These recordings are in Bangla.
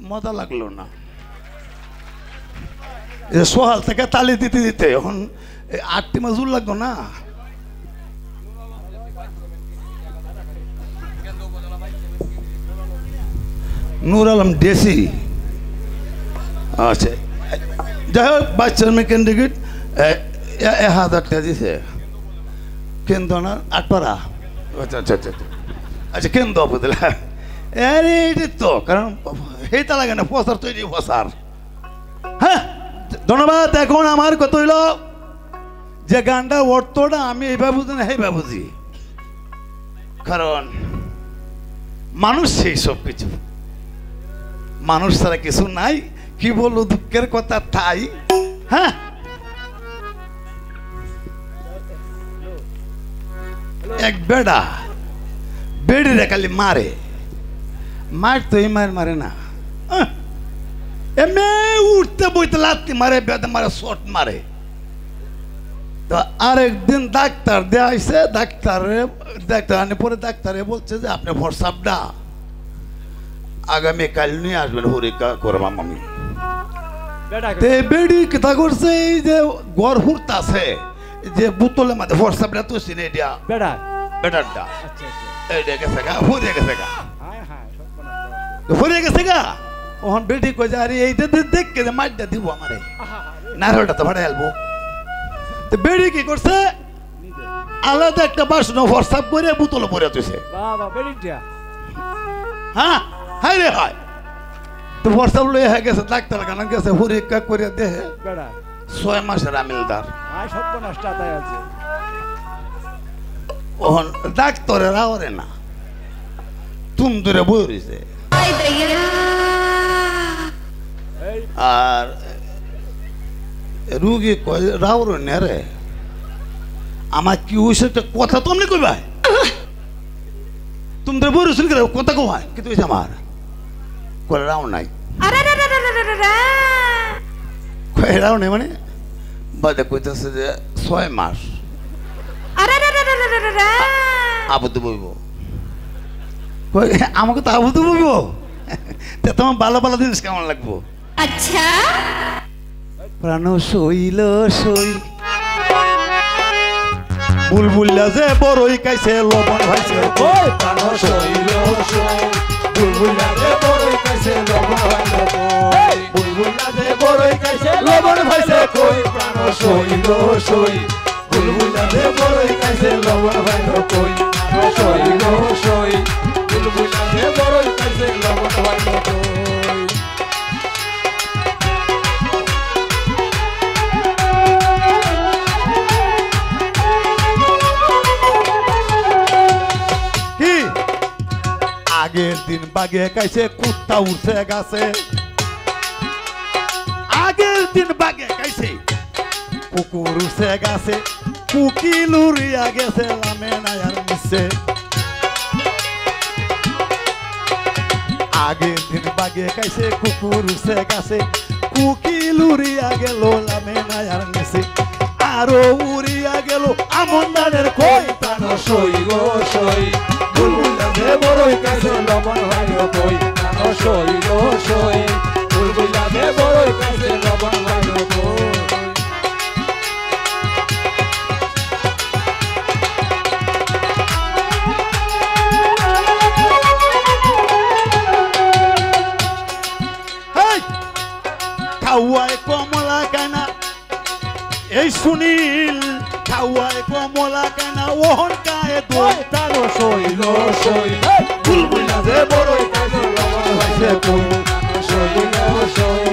মজা লাগলো না। সোহাল থেকে তালি দিতে দিতে এখন 8টি মজুর লাগলো না। নূর আলম ডেসি, আচ্ছা যাই হোক বাচ্চার মেয়ে ক্যান্ডিডেট 1000 টাকা দিছে। কেন্দ্র না আটপাড়া, আচ্ছা আচ্ছা আচ্ছা আচ্ছা কেন্দ্র বুঝলে আরে এটা তো কারণ সেইটা লাগে না প্রচার তৈরি প্রচার। হ্যাঁ ধন্যবাদ। এখন আমার কথা হইল যে গানটা অর্থটা আমি এইভাবে বুঝি না সেইভাবে বুঝি, কারণ মানুষ সেই সব কিছু, মানুষ ছাড়া কিছু নাই। কি বলবো দুঃখের কথা তাই। হ্যাঁ এক বেড়া বেড়িরে খালি মারে, মার তো এই মারে না, এমনি উঠতে বইতে লাত্তি মারে, বেদে মারে, শট মারে। তো আরেকদিন ডাক্তার দেয়া হয়েছে, ডাক্তার আনে পরে ডাক্তারে বলছে যে আপনি হোয়াটসঅ্যাপটা আগামীকাল নিয়ে আসবেন, পরীক্ষা করবাম আমি। বেড়ি কথা করছে এই যে গড় হুড়তে আছে যে বোতলের মধ্যে হোয়াটসঅ্যাপটা তো চিনে দিয়া বেটারটা এইটা গেছে গা, ফুরিয়ে গেছে গা, ফুরিয়ে গেছে গা। ওখান বেটি কই যে আরে এইটা দেখকে যে মাইটটা দিব আমারে, নারলটা তো ভাড়া আলবো। তো বেড়ি কি করছে আলাদা একটা বাসন হোয়াটসঅ্যাপ করে বোতলে পরে তুইছে। হ্যাঁ হাই রে হাই। তো হোয়াটসঅ্যাপ লয়ে হয়ে গেছে ডাক্তার কানা গেছে, পরীক্ষা করে দেখে 6 মাসের আমিলদার। ওহন ডাক্তারের আওরে না তুমি দূরে বই রয়েছে। আর রুগী কয় রাওর রে আমার কি হয়েছে একটা কথা তো আপনি কইবা, তুমি বই রয়েছে কথা কয় কিন্তু হয়েছে আমার কয় রাও নাই, কয় রাও নাই মানে বাদে কইতেছে যে 6 মাস আবদ্ধ বইব। আমাকে তো আবদ্ধ বইব, তোমার ভালো ভালো জিনিস কেমন লাগবো। আচ্ছা প্রাণ শৈল সই বুলবুল্লা যে বড়ই খাইছে লবণ ভাইছে, প্রাণ শৈল সই বুলবুল্লা যে বড়ই খাইছে লবণ ভাইছে, বুলবুল্লা যে বড়ই খাইছে লবণ ভাইছে কই, প্রাণ শৈল সই বুলবুল্লা যে বড়ই খাইছে লবণ ভাইছে কই, প্রাণ শৈল সই বুলবুল্লা যে বড়ই খাইছে লবণ ভাইছে কই। আগের দিন বাগে খাইছে কুত্তা উঠছে গাছে, আগের দিন বাগে খাইছে কুকুর উঠছে গাছে, কুকিল উড়িয়া গেছে লামে নায়ার মিশে। আগের দিন বাগে খাইছে কুকুর উঠছে গাছে, কুকিল উড়িয়া গেল লামে নায়ার মিশে, আরো উড়িয়া গেল আমন ধানের কই, প্রাণ সই গো সই বুলবুল্লা যে বড়ই খাইছে লবণ ভাইলো কই, প্রাণ সই গো সই বুলবুল্লা যে বড়ই খাইছে লবণ ভাইলো কই। খাওয়ায় কমলা কানা এই সুনীল, খাওয়ায় কমলা কানা ওহন কায়ে দই, প্রাণ শৈল সই বুলবুল্লা যে বড়ই খাইছে লবণ ভাইছে কই, প্রাণ শৈল সই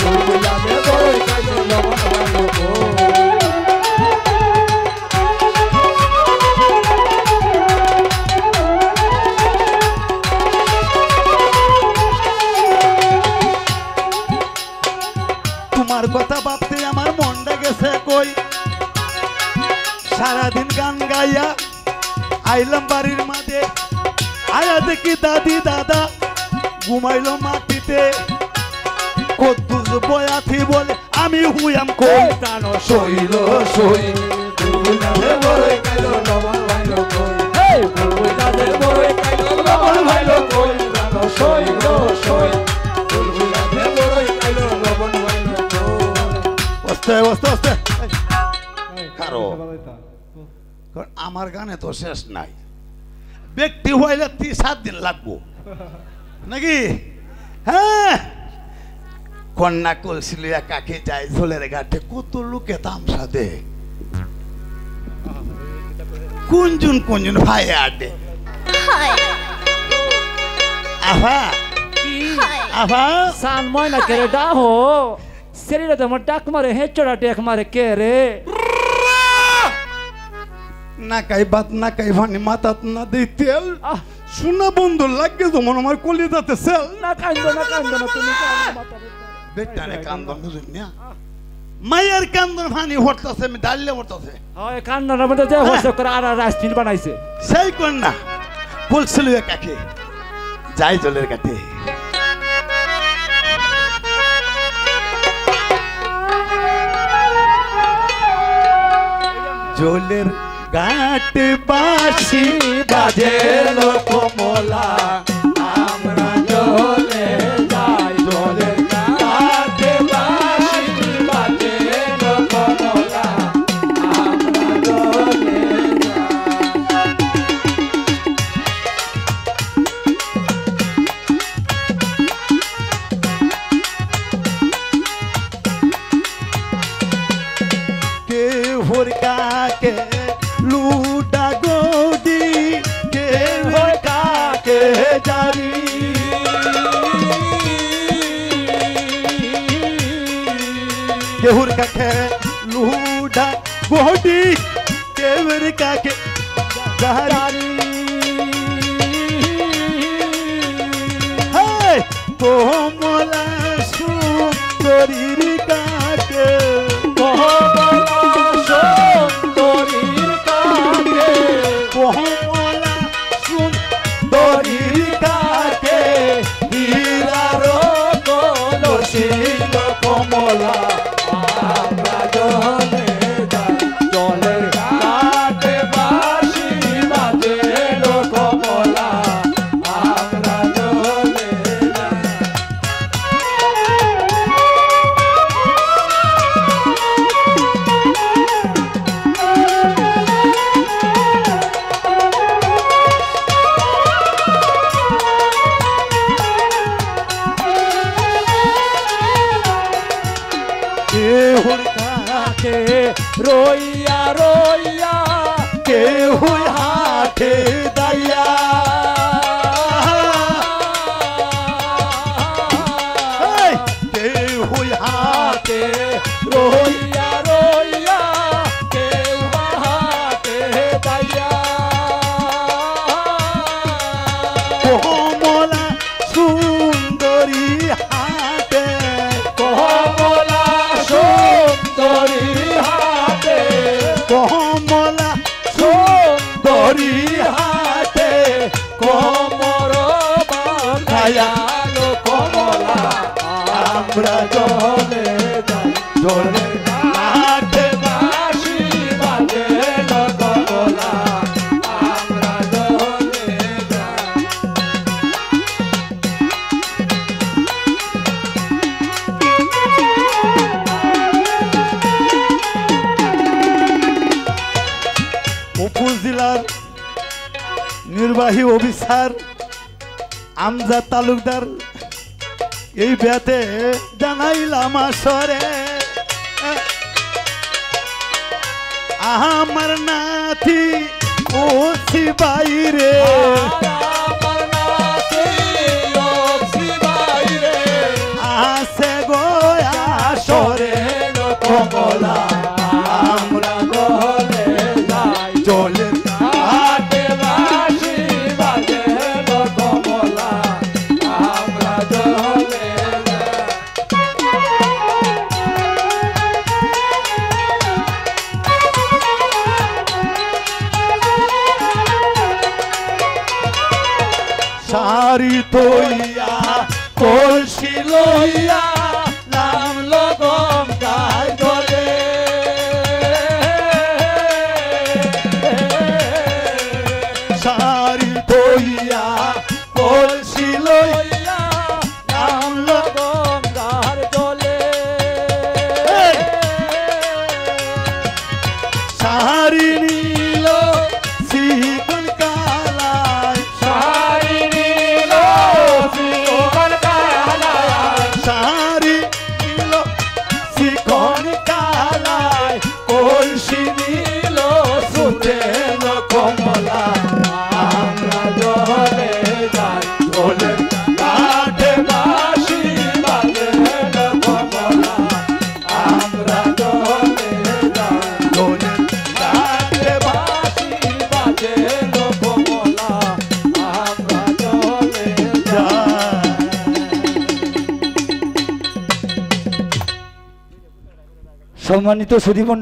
বুলবুল্লা যে বড়ই খাইছে লবণ ভাইছে কই। তোমার কথা ভাবতে আমার মনটা গেছে কই, সারাদিন গান গাইয়া আইলাম বাড়ির মাঝে, আয়া দেখি দাদি দাদা ঘুমাইলো মাটিতে, কদ্দুস বয়াথি বলে আমি হুয়াম কই, প্রাণ শৈল সই বুলবুল্লা যে বড়ই খাইলো লবণ ভাইলো কই, বুলবুল্লা যে বড়ই খাইলো লবণ ভাইলো কই, প্রাণ শৈল সই আস্তে আস্তে আস্তে কারো কারণ আমার গানে তো শেষ নাই ব্যক্তি হইলে 7 দিন লাগবো নাকি হ্যাঁ কন্যা কলসিল কাকে যায় ঝোলের ঘাটে কত লোকে তামসা দে কুঞ্জুন ভাই আডে আভা আভা সান ময়না কেরে ডাহো শরীরে তোমার ডাক মারে হেঁচড়া টেক মারে কে রে না কাই বাত না কাই ভানি মাথাত না দেই তেল শোনা বন্ধু লাগে যেমন আমার কলিজাতে সেল না কান্দো না তুমি বেটানে কান্দন বুঝুন না মায়ের কান্দন ভানি হরতাছে আমি ডাললে হরতাছে হয় কান্দনের মধ্যে যে হইছে করে আর রাজনীতি বানাইছে সেই কন্যা কলসিল কাকে যাই জলের ঘাটে জলের ঘাট বাঁশি বাজে কমলা আমরা জলে যাই জলের ঘাট বাঁশি বাজে কমলা আমরা জলে কে হুরকা কে লুডা গোডি কে হুরকা কে জারি কে হুরকা কে লুডা গোডি কে হুরকা কে জারি হে কোমলা সুন্দরীর কাকে কমলা আমরা জলে যাই জলের ঘাটে বাঁশি বাজে কমলা আমরা জলে যাই রইয়া রইয়া কে হুই হাটে দাইয়া কে হুই হাটে রইয়া রইয়া কে হাটে দাইয়া কোমলা সুন্দরী হাটে কোমলা সুন্দরী হাটে কমলা সুন্দরী হাটে কোমর বাঁধায়ালো কমলা আমরা জলে যাই জলে ঘাটে বাঁশি বাজে কমলা আমরা জলে যাই উপজেলার নির্বাহী অফিসার আমজাদ তালুকদার এই ব্যাতে জানাইলাম আসরে আমার নাতি ও বাইরে আসে গো আসরে কমলা আমরা দলে যাই জলের ঘাটে বাঁশি বাজে কমলা আমরা দলে যাই শাড়ি তৈয়া কলসি লইয়া নাম লগম গায় দলে শাড়ি তৈয়া কলসি লইয়া নাম লগম গার দলে সম্মানিত সুধীমণ্ডলী